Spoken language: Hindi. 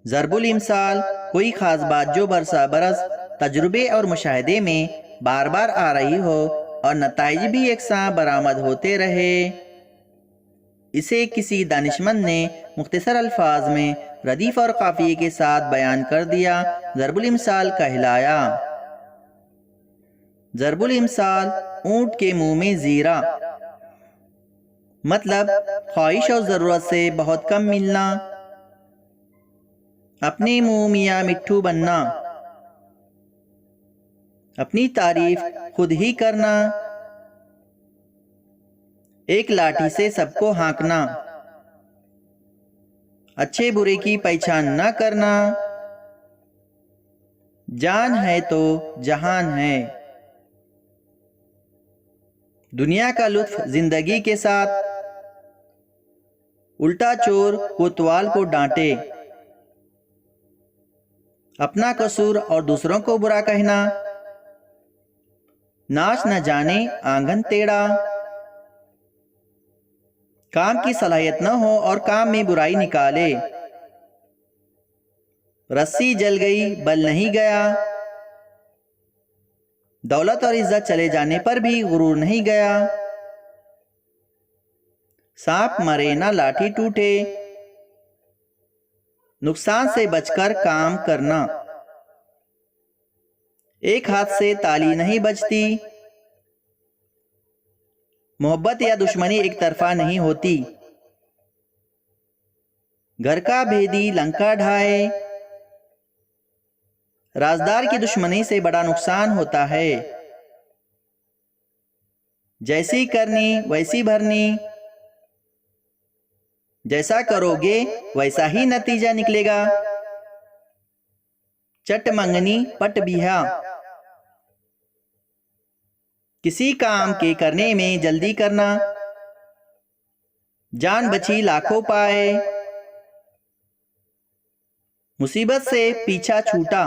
ज़रबुल इमसाल कोई ख़ास बात जो बरसा बरस तजुर्बे और मुशाहदे में बार बार आ रही हो और नताइज भी एकसां बरामद होते रहे। इसे किसी दानिशमंद ने मुख्तसर अल्फाज में रदीफ और काफ़िए के साथ बयान कर दिया। ज़रबुल इमसाल कहलाया। ज़रबुल इमसाल ऊँट के मुंह में ज़ीरा, मतलब ख्वाहिश और ज़रूरत से बहुत कम मिलना, अपने मुंह मियाँ मिट्ठू बनना, अपनी तारीफ खुद ही करना, एक लाठी से सबको हाँकना, अच्छे बुरे की पहचान न करना, जान है तो जहान है, दुनिया का लुत्फ जिंदगी के साथ, उल्टा चोर कोतवाल को डांटे, अपना कसूर और दूसरों को बुरा कहना, नाच न जाने आंगन टेढ़ा, काम की सलाहियत न हो और काम में बुराई निकाले, रस्सी जल गई बल नहीं गया, दौलत और इज्जत चले जाने पर भी गुरूर नहीं गया, सांप मरे ना लाठी टूटे, नुकसान से बचकर काम करना, एक हाथ से ताली नहीं बजती, मोहब्बत या दुश्मनी एक तरफा नहीं होती, घर का भेदी लंका ढाए, राजदार की दुश्मनी से बड़ा नुकसान होता है, जैसी करनी वैसी भरनी, जैसा करोगे वैसा ही नतीजा निकलेगा, चट मंगनी पट बिहा, किसी काम के करने में जल्दी करना, जान बची लाखों पाए, मुसीबत से पीछा छूटा,